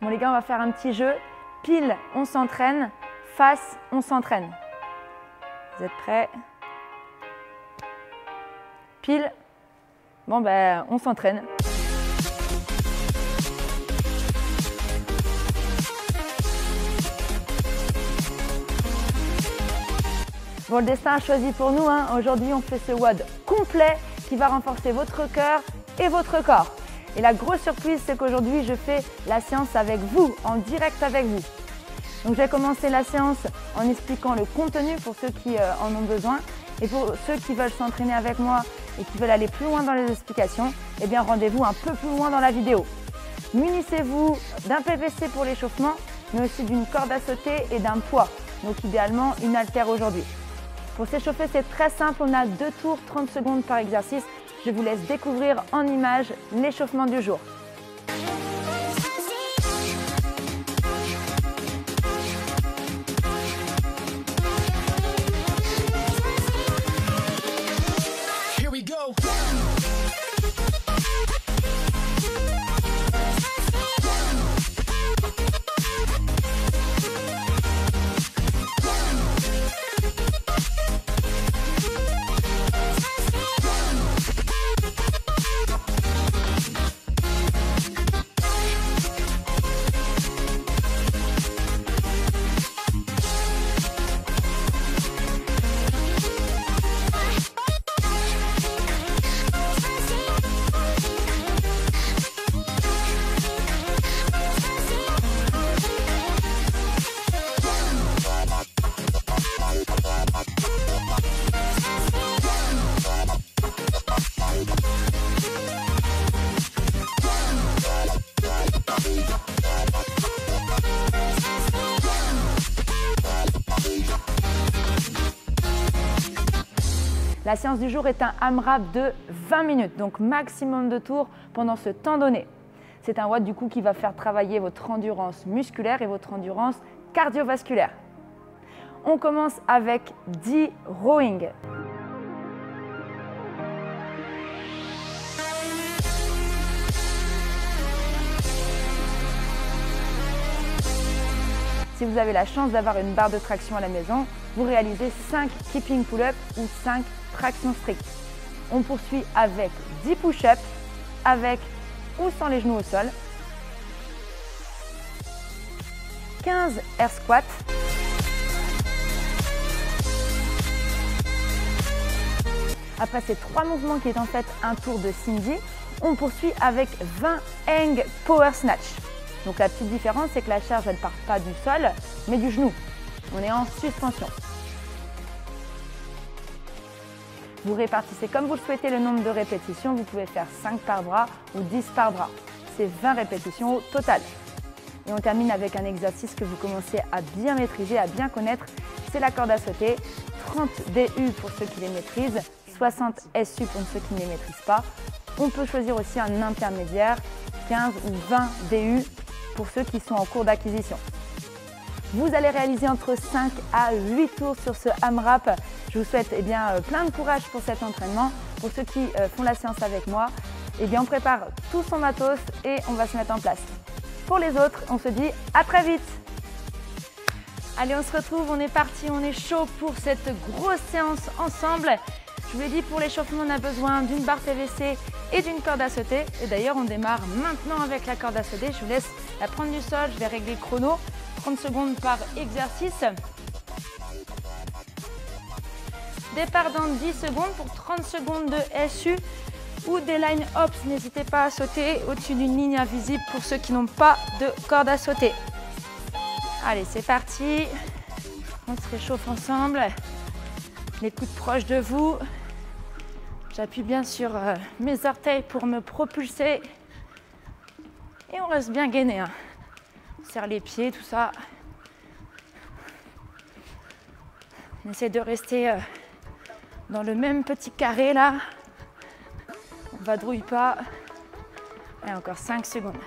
Bon les gars, on va faire un petit jeu. Pile, on s'entraîne. Face, on s'entraîne. Vous êtes prêts? Pile. Bon ben, on s'entraîne. Bon, le destin a choisi pour nous, hein. Aujourd'hui, on fait ce WOD complet qui va renforcer votre cœur et votre corps. Et la grosse surprise, c'est qu'aujourd'hui, je fais la séance avec vous, en direct avec vous. Donc, je vais commencer la séance en expliquant le contenu pour ceux qui en ont besoin. Et pour ceux qui veulent s'entraîner avec moi et qui veulent aller plus loin dans les explications, eh bien, rendez-vous un peu plus loin dans la vidéo. Munissez-vous d'un PVC pour l'échauffement, mais aussi d'une corde à sauter et d'un poids. Donc, idéalement, une haltère aujourd'hui. Pour s'échauffer, c'est très simple, on a 2 tours, 30 secondes par exercice. Je vous laisse découvrir en images l'échauffement du jour. Here we go. La séance du jour est un AMRAP de 20 minutes, donc maximum de tours pendant ce temps donné. C'est un WOD du coup qui va faire travailler votre endurance musculaire et votre endurance cardiovasculaire. On commence avec 10 rowing. Si vous avez la chance d'avoir une barre de traction à la maison, vous réalisez 5 keeping pull-up ou 5 tractions strictes. On poursuit avec 10 push-ups, avec ou sans les genoux au sol, 15 air squats, après ces 3 mouvements qui est en fait un tour de Cindy, on poursuit avec 20 hang power snatch. Donc la petite différence, c'est que la charge, elle ne part pas du sol, mais du genou. On est en suspension. Vous répartissez comme vous le souhaitez le nombre de répétitions. Vous pouvez faire 5 par bras ou 10 par bras. C'est 20 répétitions au total. Et on termine avec un exercice que vous commencez à bien maîtriser, à bien connaître. C'est la corde à sauter. 30 DU pour ceux qui les maîtrisent, 60 SU pour ceux qui ne les maîtrisent pas. On peut choisir aussi un intermédiaire, 15 ou 20 DU pour ceux qui sont en cours d'acquisition. Vous allez réaliser entre 5 à 8 tours sur ce AMRAP. Je vous souhaite plein de courage pour cet entraînement. Pour ceux qui font la séance avec moi, on prépare tout son matos et on va se mettre en place. Pour les autres, on se dit à très vite. Allez, on se retrouve, on est parti, on est chaud pour cette grosse séance ensemble. Je vous l'ai dit, pour l'échauffement, on a besoin d'une barre PVC et d'une corde à sauter. Et d'ailleurs, on démarre maintenant avec la corde à sauter. Je vous laisse la prendre du sol, je vais régler le chrono. 30 secondes par exercice. Départ dans 10 secondes pour 30 secondes de SU ou des line hops. N'hésitez pas à sauter au-dessus d'une ligne invisible pour ceux qui n'ont pas de corde à sauter. Allez, c'est parti. On se réchauffe ensemble. Les coudes proches de vous. J'appuie bien sur mes orteils pour me propulser. Et on reste bien gainé. Hein. On serre les pieds, tout ça. On essaie de rester dans le même petit carré là. On ne vadrouille pas. Et encore 5 secondes.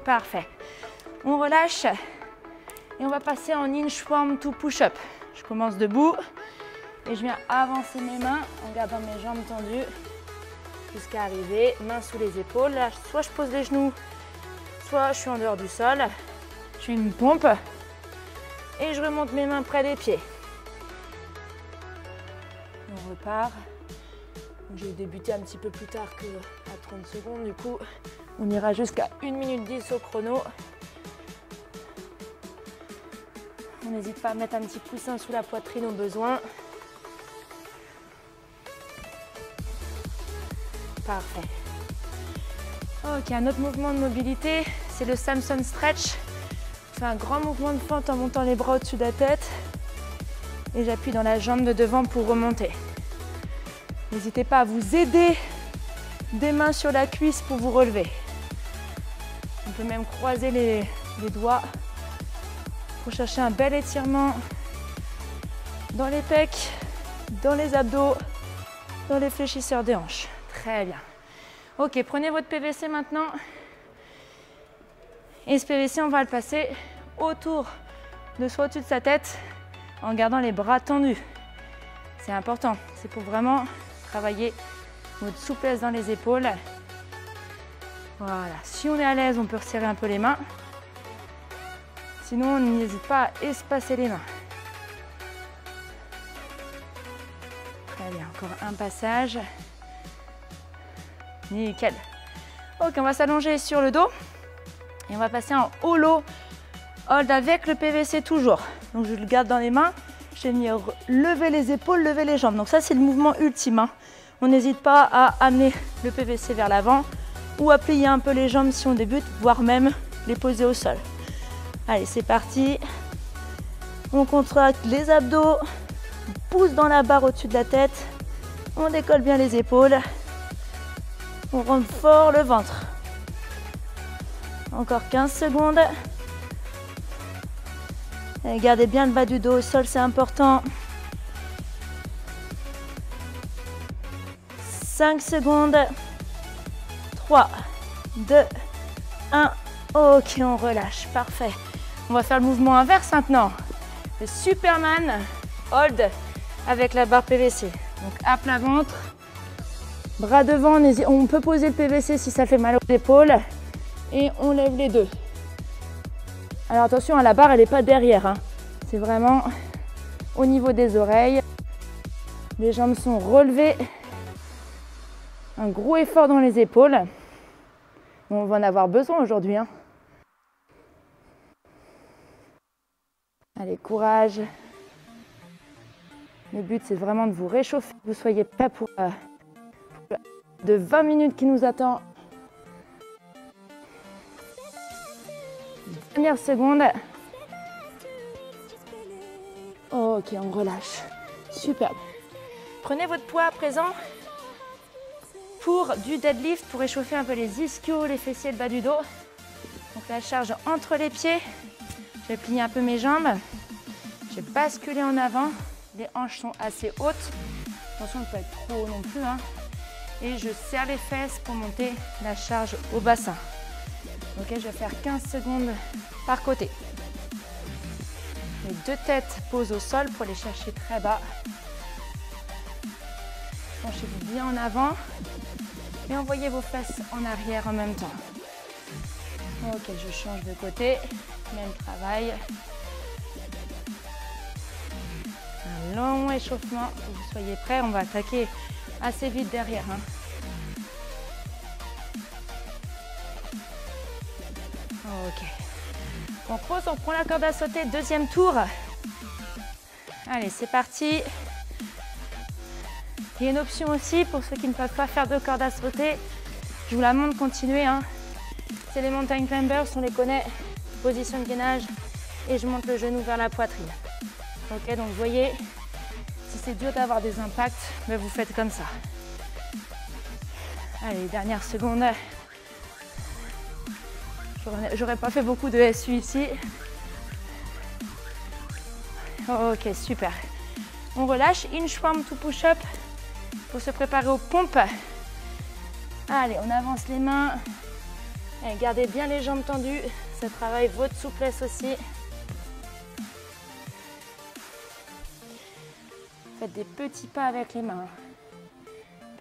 Parfait. On relâche et on va passer en inchworm to push-up. Je commence debout et je viens avancer mes mains en gardant mes jambes tendues. jusqu'à arriver, mains sous les épaules. Là, soit je pose les genoux, soit je suis en dehors du sol. Je fais une pompe et je remonte mes mains près des pieds. On repart. J'ai débuté un petit peu plus tard que à 30 secondes. Du coup, on ira jusqu'à 1 minute 10 au chrono. On n'hésite pas à mettre un petit coussin sous la poitrine au besoin. Parfait. Ok, un autre mouvement de mobilité, c'est le Samson Stretch. Je fais un grand mouvement de fente en montant les bras au-dessus de la tête. Et j'appuie dans la jambe de devant pour remonter. N'hésitez pas à vous aider des mains sur la cuisse pour vous relever. On peut même croiser les doigts pour chercher un bel étirement dans les pecs, dans les abdos, dans les fléchisseurs des hanches. Très bien. Ok, prenez votre PVC maintenant. Et ce PVC, on va le passer autour de soit au-dessus de sa tête en gardant les bras tendus. C'est important. C'est pour vraiment travailler votre souplesse dans les épaules. Voilà. Si on est à l'aise, on peut resserrer un peu les mains. Sinon, on n'hésite pas à espacer les mains. Très bien. Encore un passage. Nickel. Ok, on va s'allonger sur le dos et on va passer en holo hold avec le PVC toujours. Donc je le garde dans les mains, je vais venir lever les épaules, lever les jambes. Donc ça c'est le mouvement ultime, hein. On n'hésite pas à amener le PVC vers l'avant ou à plier un peu les jambes si on débute, voire même les poser au sol. Allez, c'est parti. On contracte les abdos, on pousse dans la barre au-dessus de la tête, on décolle bien les épaules. On rentre fort le ventre. Encore 15 secondes. Et gardez bien le bas du dos au sol, c'est important. 5 secondes. 3, 2, 1. Ok, on relâche. Parfait. On va faire le mouvement inverse maintenant. Le Superman hold avec la barre PVC. Donc à plat ventre. Bras devant, on peut poser le PVC si ça fait mal aux épaules. Et on lève les deux. Alors attention, la barre, elle n'est pas derrière, hein. C'est vraiment au niveau des oreilles. Les jambes sont relevées. Un gros effort dans les épaules. On va en avoir besoin aujourd'hui, hein. Allez, courage. Le but, c'est vraiment de vous réchauffer. Que vous soyez prêts pour de 20 minutes qui nous attend. Dernière seconde. Ok, on relâche. Superbe. Prenez votre poids à présent pour du deadlift, pour réchauffer un peu les ischios, les fessiers, le bas du dos. Donc la charge entre les pieds. Je vais plier un peu mes jambes. Je vais basculer en avant. Les hanches sont assez hautes. Attention, on ne peut pas être trop haut non plus, hein. Et je serre les fesses pour monter la charge au bassin. Ok, je vais faire 15 secondes par côté. Les deux têtes posent au sol pour les chercher très bas. Penchez-vous bien en avant et envoyez vos fesses en arrière en même temps. Ok, je change de côté. Même travail. Un long échauffement pour que vous soyez prêts. On va attaquer assez vite derrière, hein. Ok. On pose, on prend la corde à sauter, deuxième tour. Allez, c'est parti. Il y a une option aussi pour ceux qui ne peuvent pas faire de corde à sauter. Je vous la montre, continuez, hein. C'est les mountain climbers, on les connaît. Position de gainage et je monte le genou vers la poitrine. Ok, donc vous voyez, si c'est dur d'avoir des impacts, mais vous faites comme ça. Allez, dernière seconde. J'aurais pas fait beaucoup de SU ici. Ok, super. On relâche. Inchworm to push-up pour se préparer aux pompes. Allez, on avance les mains. Et gardez bien les jambes tendues. Ça travaille votre souplesse aussi. Faites des petits pas avec les mains.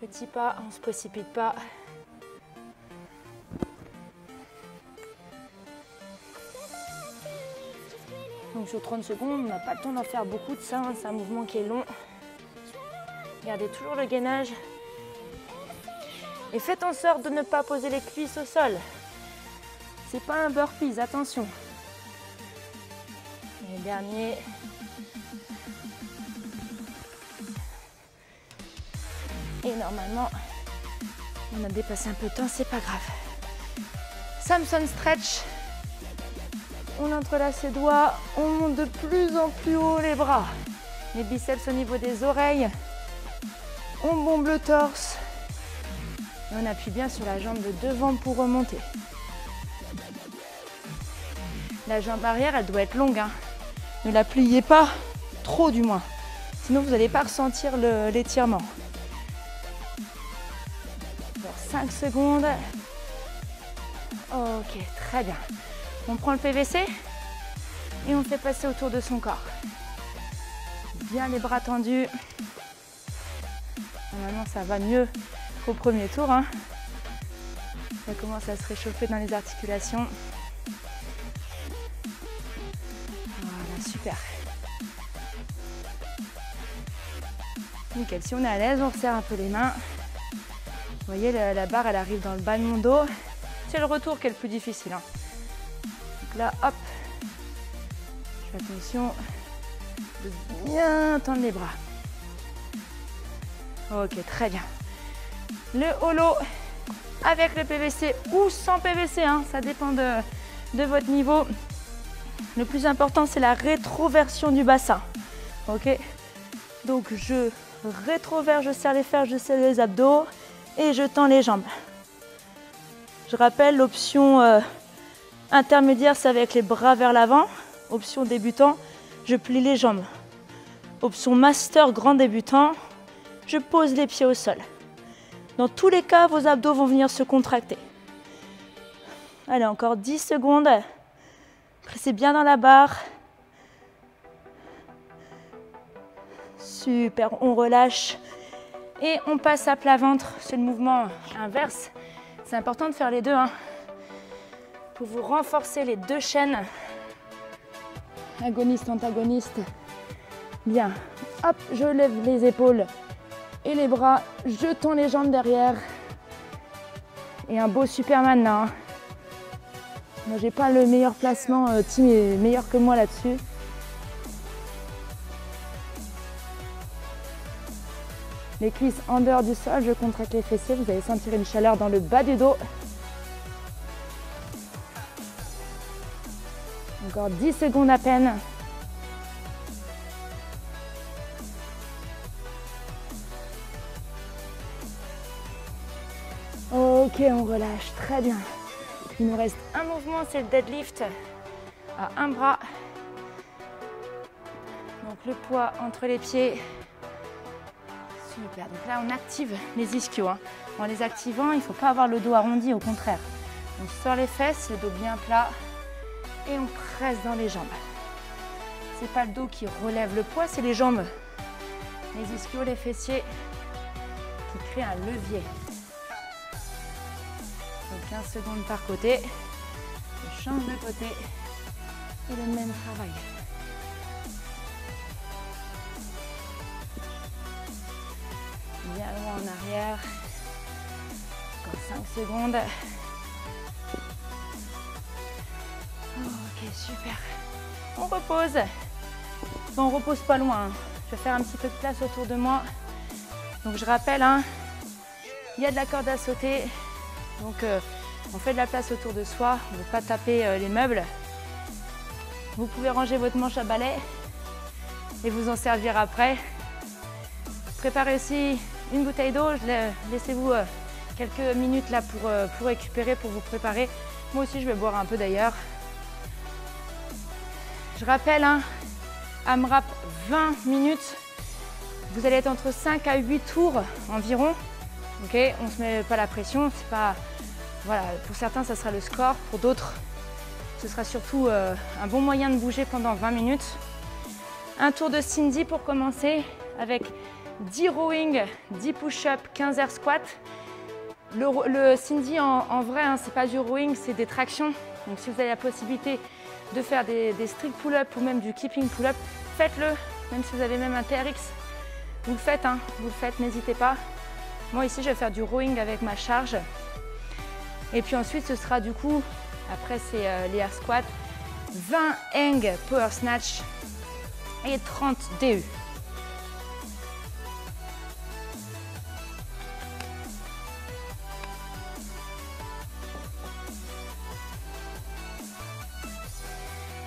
Petit pas, on ne se précipite pas. Donc sur 30 secondes, on n'a pas le temps d'en faire beaucoup de ça, hein. C'est un mouvement qui est long. Gardez toujours le gainage. Et faites en sorte de ne pas poser les cuisses au sol. C'est pas un burpees, attention. Et dernier. Et normalement, on a dépassé un peu de temps, c'est pas grave. Samson stretch. On entrelace les doigts, on monte de plus en plus haut les bras. Les biceps au niveau des oreilles. On bombe le torse. Et on appuie bien sur la jambe de devant pour remonter. La jambe arrière, elle doit être longue, hein. Ne la pliez pas trop du moins. Sinon, vous n'allez pas ressentir l'étirement. 5 secondes. Ok, très bien. On prend le PVC et on fait passer autour de son corps. Bien les bras tendus. Normalement, ça va mieux qu'au premier tour, hein. Ça commence à se réchauffer dans les articulations. Voilà, super. Nickel. Si on est à l'aise, on resserre un peu les mains. Vous voyez, la barre, elle arrive dans le bas de mon dos. C'est le retour qui est le plus difficile, hein. Donc là, hop. Je fais attention de bien tendre les bras. Ok, très bien. Le holo avec le PVC ou sans PVC, hein, ça dépend de votre niveau. Le plus important, c'est la rétroversion du bassin. Ok. Donc je rétroverse, je serre les fers, je serre les abdos. Et je tends les jambes. Je rappelle, l'option intermédiaire, c'est avec les bras vers l'avant. Option débutant, je plie les jambes. Option master, grand débutant, je pose les pieds au sol. Dans tous les cas, vos abdos vont venir se contracter. Allez, encore 10 secondes. Pressez bien dans la barre. Super, on relâche. Et on passe à plat ventre, c'est le mouvement inverse. C'est important de faire les deux, hein, pour vous renforcer les deux chaînes. Agoniste, antagoniste. Bien. Hop, je lève les épaules et les bras. Je tends les jambes derrière. Et un beau Superman là, hein. Moi, j'ai pas le meilleur placement. Tim est meilleur que moi là-dessus. Les cuisses en dehors du sol, je contracte les fessiers, vous allez sentir une chaleur dans le bas du dos. Encore 10 secondes à peine. Ok, on relâche, très bien. Il nous reste un mouvement, c'est le deadlift à un bras. Donc le poids entre les pieds. Super, donc là on active les ischios, hein. En les activant, il ne faut pas avoir le dos arrondi, au contraire. On sort les fesses, le dos bien plat et on presse dans les jambes. C'est pas le dos qui relève le poids, c'est les jambes, les ischios, les fessiers qui créent un levier. Donc 15 secondes par côté, je change de côté et le même travail. Bien loin en arrière. Encore 5 secondes. Ok, super. On repose. Bon, on repose pas loin, hein. Je vais faire un petit peu de place autour de moi. Donc je rappelle, hein, il y a de la corde à sauter. Donc on fait de la place autour de soi. On ne veut pas taper les meubles. Vous pouvez ranger votre manche à balai et vous en servir après. Préparez aussi une bouteille d'eau, laissez-vous quelques minutes là pour récupérer, pour vous préparer. Moi aussi je vais boire un peu d'ailleurs. Je rappelle, hein, AMRAP 20 minutes. Vous allez être entre 5 à 8 tours environ. Ok, on ne se met pas la pression, c'est pas. Voilà, pour certains ça sera le score, pour d'autres ce sera surtout un bon moyen de bouger pendant 20 minutes. Un tour de Cindy pour commencer avec 10 rowing, 10 push-up, 15 air squat. Le Cindy en vrai, hein, c'est pas du rowing, c'est des tractions. Donc si vous avez la possibilité de faire des strict pull-up ou même du keeping pull-up, faites-le. Même si vous avez même un TRX, vous le faites, hein, vous le faites, n'hésitez pas. Moi ici, je vais faire du rowing avec ma charge. Et puis ensuite, ce sera du coup, après c'est les air squats, 20 hang power snatch et 30 DU.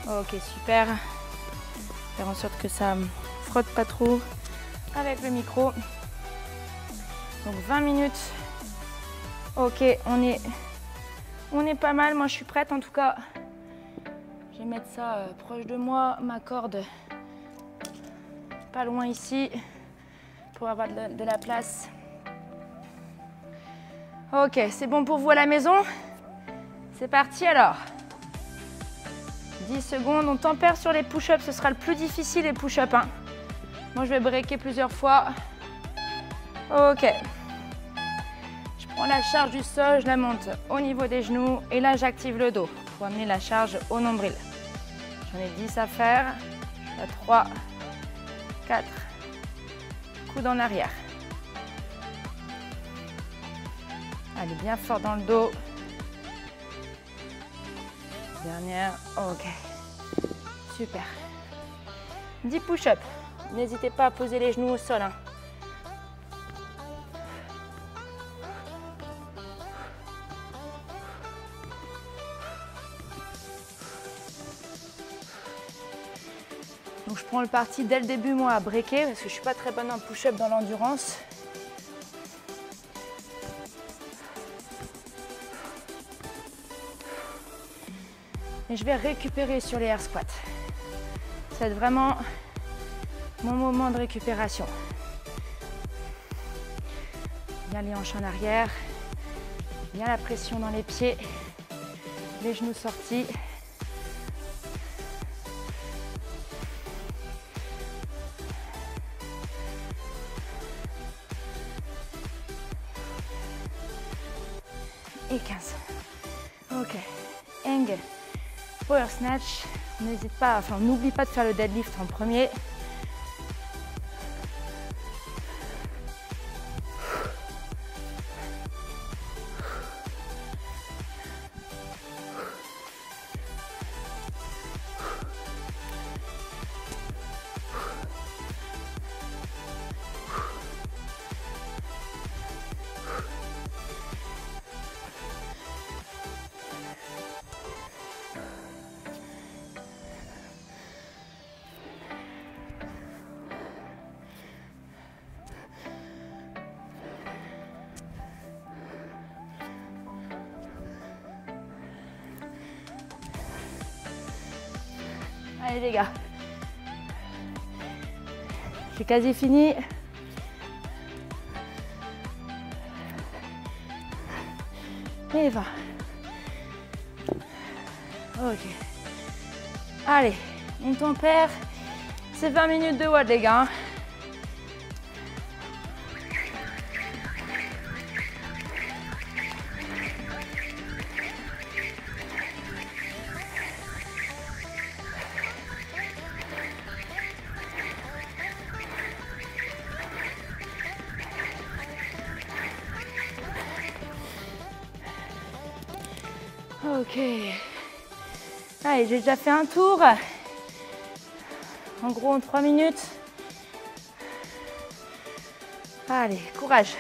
Ok, super. Faire en sorte que ça ne frotte pas trop avec le micro. Donc 20 minutes. Ok, on est pas mal. Moi, je suis prête en tout cas. Je vais mettre ça proche de moi, ma corde pas loin ici pour avoir de la place. Ok, c'est bon pour vous à la maison? C'est parti alors. 10 secondes, on tempère sur les push-ups, ce sera le plus difficile les push-ups. Hein. Moi je vais breaker plusieurs fois. Ok. Je prends la charge du sol, je la monte au niveau des genoux et là j'active le dos pour amener la charge au nombril. J'en ai 10 à faire. 3, 4, coude en arrière. Allez, bien fort dans le dos. Dernière, ok. Super. 10 push-ups. N'hésitez pas à poser les genoux au sol. Hein. Donc je prends le parti dès le début moi à breaker parce que je ne suis pas très bonne en push-up dans l'endurance. Et je vais récupérer sur les air squats. C'est vraiment mon moment de récupération. Bien les hanches en arrière, bien la pression dans les pieds, les genoux sortis. Et 15. Ok. Hang. Power snatch. N'hésite pas, enfin n'oublie pas de faire le deadlift en premier. Allez les gars, j'ai quasi fini. Et 20. Ok. Allez, on tempère. C'est 20 minutes de WOD les gars. Ok. Allez, j'ai déjà fait un tour. En gros, en 3 minutes. Allez, courage.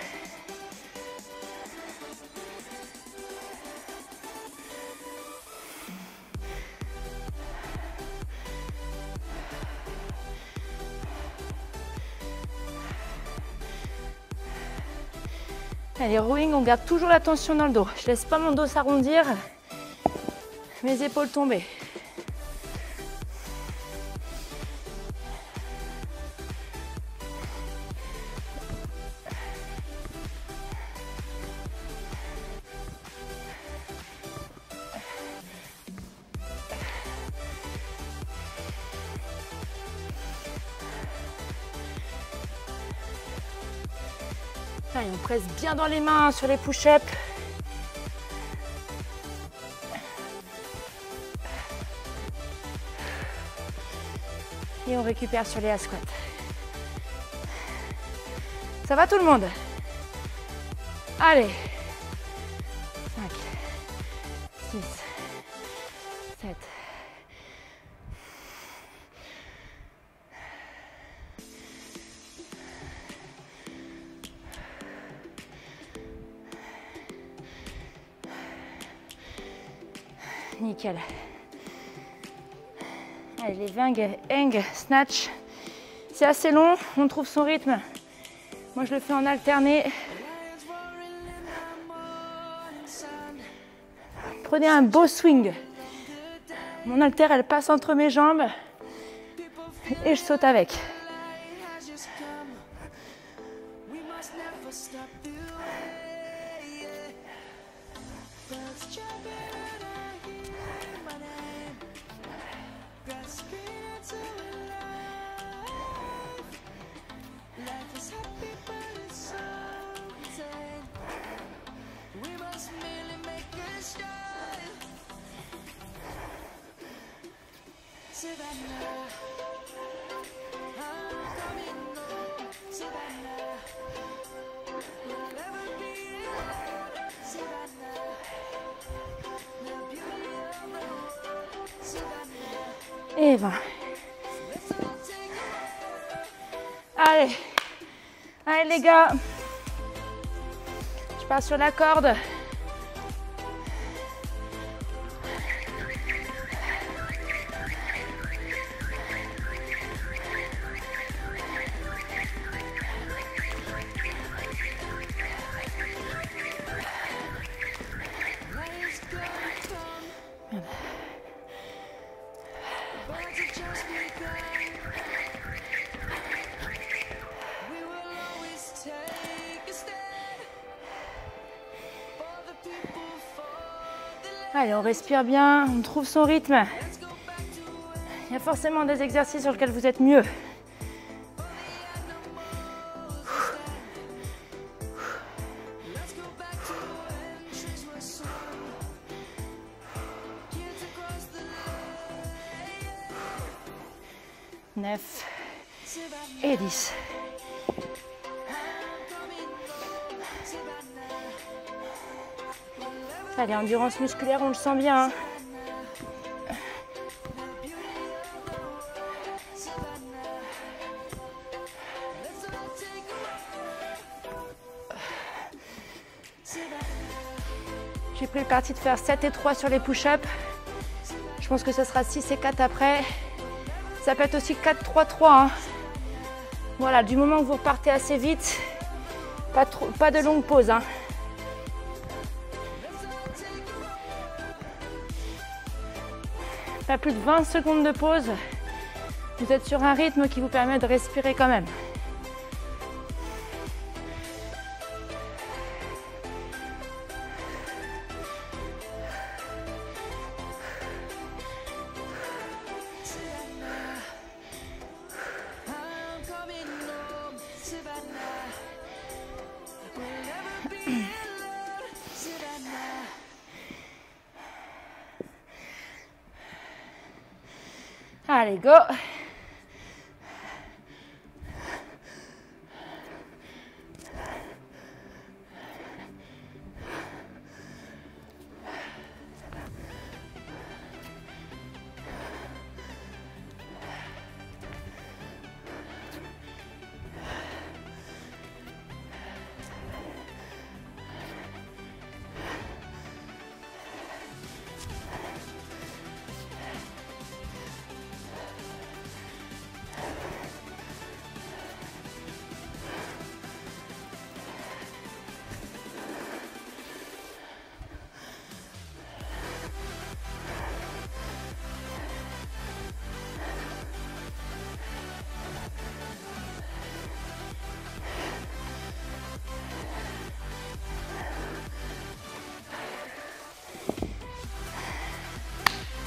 Allez, rowing, on garde toujours la tension dans le dos. Je laisse pas mon dos s'arrondir. Mes épaules tomber. Allez, on presse bien dans les mains sur les push-ups. Et on récupère sur les A squats. Ça va tout le monde? Allez. 5, 6, 7. Nickel. Allez, les hang snatch, c'est assez long, on trouve son rythme. Moi, je le fais en alterné. Prenez un beau swing. Mon haltère, elle passe entre mes jambes et je saute avec. Et 20. Allez, allez les gars, je pars sur la corde. Allez, on respire bien, on trouve son rythme. Il y a forcément des exercices sur lesquels vous êtes mieux. Neuf et 10. Allez, endurance musculaire, on le sent bien. J'ai pris le parti de faire 7 et 3 sur les push-ups. Je pense que ce sera 6 et 4 après. Ça peut être aussi 4-3-3. Hein. Voilà, du moment que vous repartez assez vite, pas de longue pause. Hein. Pas plus de 20 secondes de pause. Vous êtes sur un rythme qui vous permet de respirer quand même. Allez, go!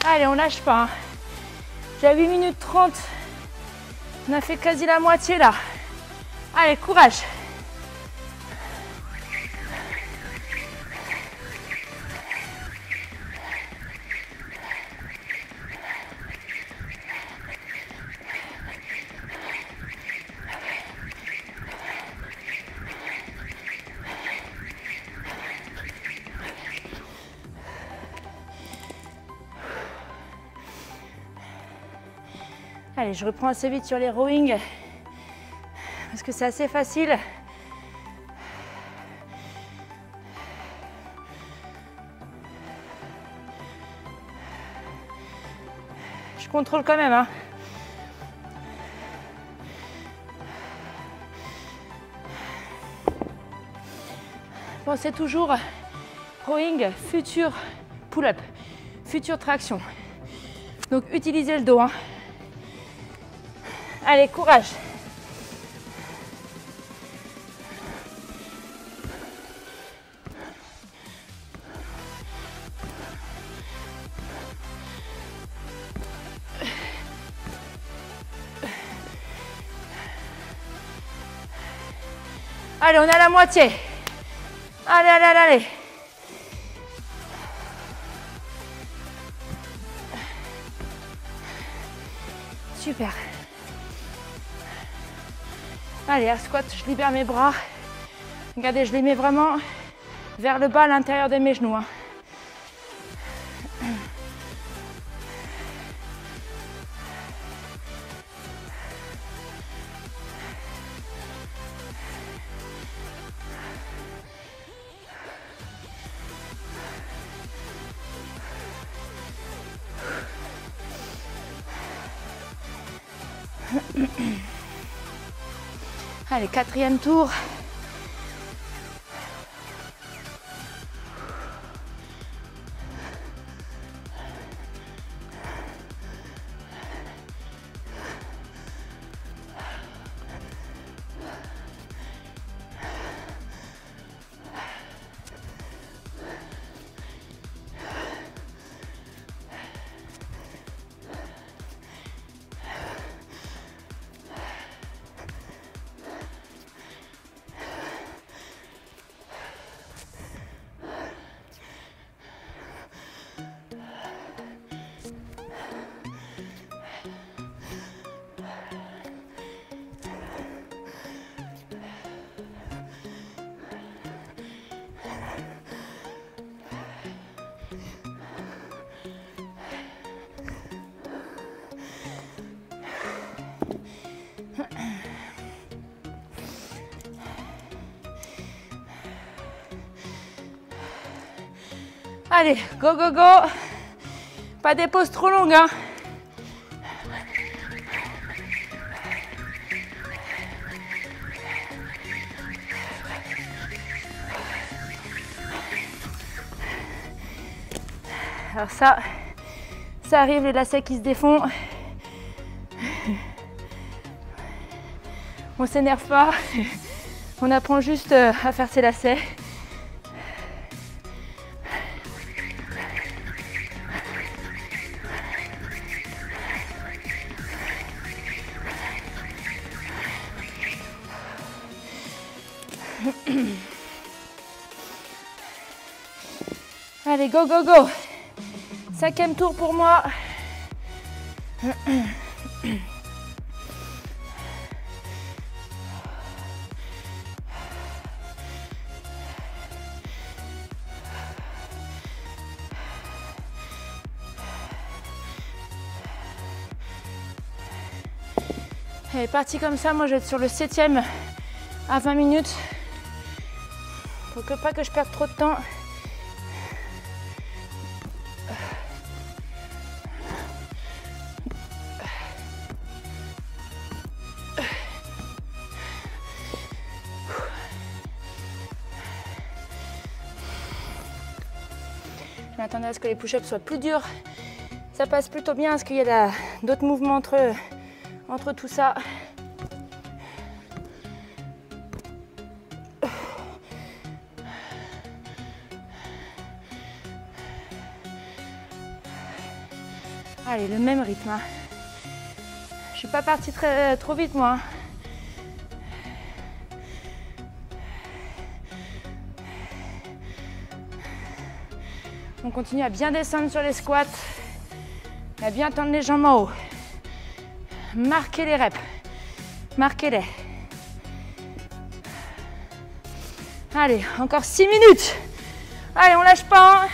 Allez, on lâche pas. Hein. J'ai 8 minutes 30. On a fait quasi la moitié là. Allez, courage. Allez, je reprends assez vite sur les rowing parce que c'est assez facile. Je contrôle quand même, hein. Pensez toujours rowing, futur pull-up, future traction. Donc utilisez le dos, hein. Allez, courage. Allez, on a la moitié. Allez, allez, allez, allez. Super. Allez, à squat, je libère mes bras. Regardez, je les mets vraiment vers le bas à l'intérieur de mes genoux, hein. Allez, quatrième tour. Allez, go, go, go. Pas des pauses trop longues, hein. Alors ça arrive, les lacets qui se défont. On s'énerve pas, on apprend juste à faire ses lacets. Allez, go, go, go. 5e tour pour moi. Allez, parti comme ça, moi je vais être sur le 7e à 20 minutes. Faut pas que je perde trop de temps. Je m'attendais à ce que les push-ups soient plus durs. Ça passe plutôt bien parce qu'il y a d'autres mouvements entre tout ça. Allez, le même rythme, hein. Je suis pas partie trop vite moi, hein. On continue à bien descendre sur les squats, à bien tendre les jambes en haut. Marquez les reps, marquez-les. Allez, encore 6 minutes. Allez, on lâche pas, hein.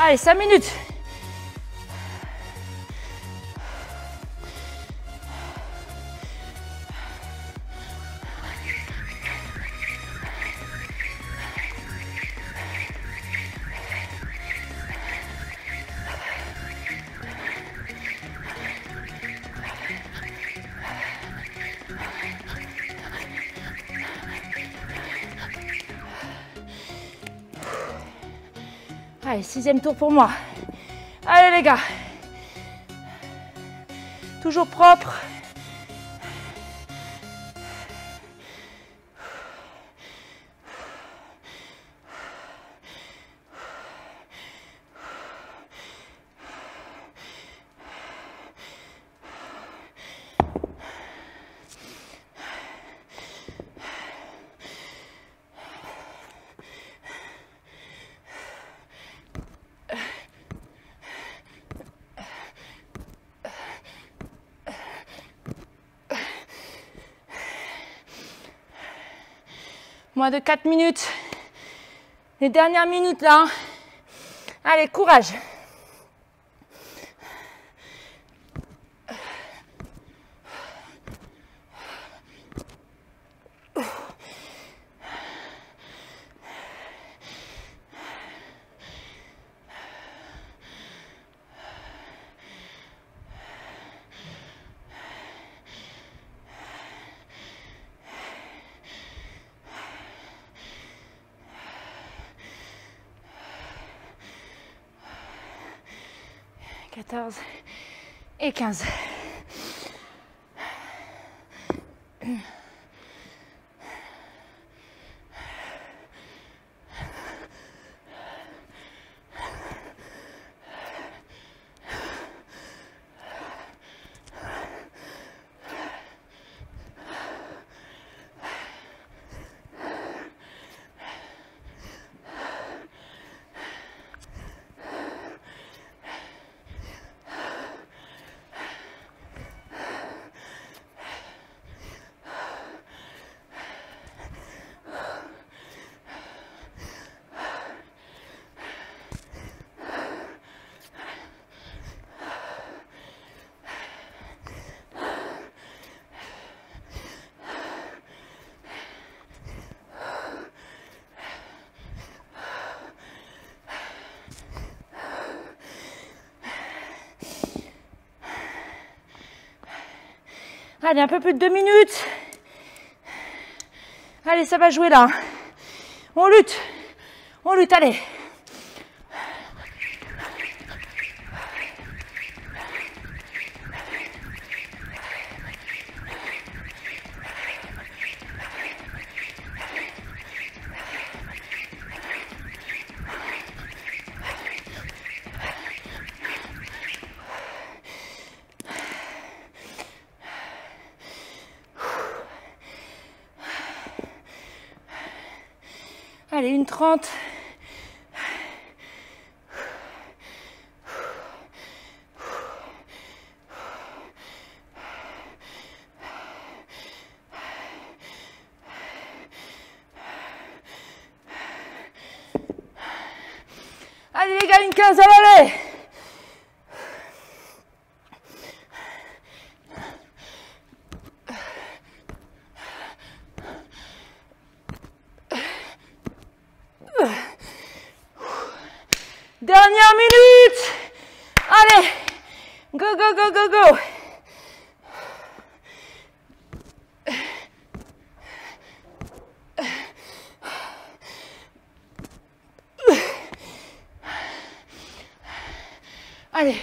Allez, 5 minutes. Allez, 6e tour pour moi. Allez les gars. Toujours propre. Moins de 4 minutes. Les dernières minutes là. Allez, courage. Et 15. Allez, un peu plus de 2 minutes. Allez, ça va jouer là. On lutte, allez. Allez, 1:30. Allez les gars, 1:15, allez! Dernière minute. Allez, go, go, go, go, go. Allez.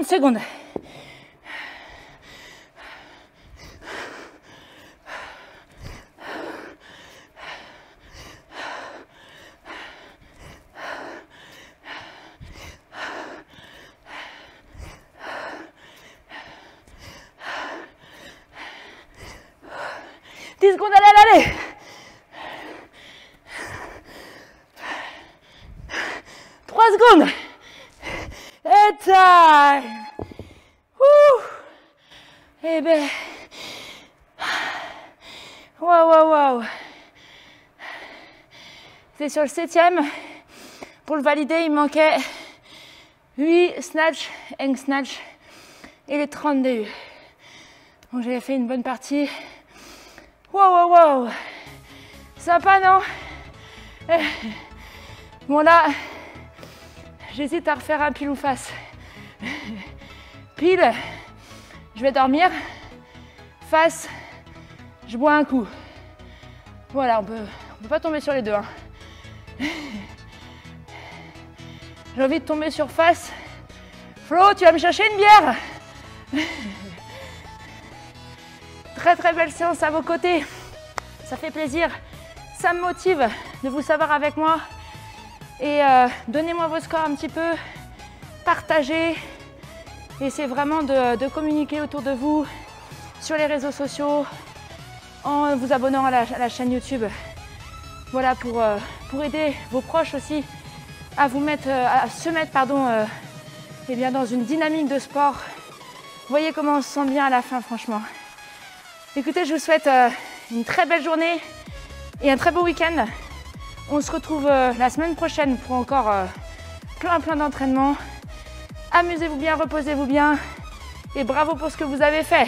Secondes. Secondes, allez, allez. 3 secondes. secondes. Et time. Ouh. Eh ben. Waouh, waouh, waouh. C'est sur le 7e. Pour le valider, il manquait 8 snatch, hang snatch et les 30 DU. Donc j'avais fait une bonne partie. Waouh, waouh, waouh. Sympa, non? Bon là, j'hésite à refaire un pile ou face. Pile, je vais dormir. Face, je bois un coup. Voilà, on peut pas tomber sur les deux. Hein. J'ai envie de tomber sur face. Flo, tu vas me chercher une bière? Très très belle séance à vos côtés. Ça fait plaisir. Ça me motive de vous savoir avec moi. Et donnez-moi vos scores un petit peu. Partagez. Essayez vraiment de communiquer autour de vous sur les réseaux sociaux en vous abonnant à la chaîne YouTube. Voilà, pour aider vos proches aussi à se mettre eh bien, dans une dynamique de sport. Vous voyez comment on se sent bien à la fin, franchement. Écoutez, je vous souhaite une très belle journée et un très beau week-end. On se retrouve la semaine prochaine pour encore plein d'entraînements. Amusez-vous bien, reposez-vous bien et bravo pour ce que vous avez fait.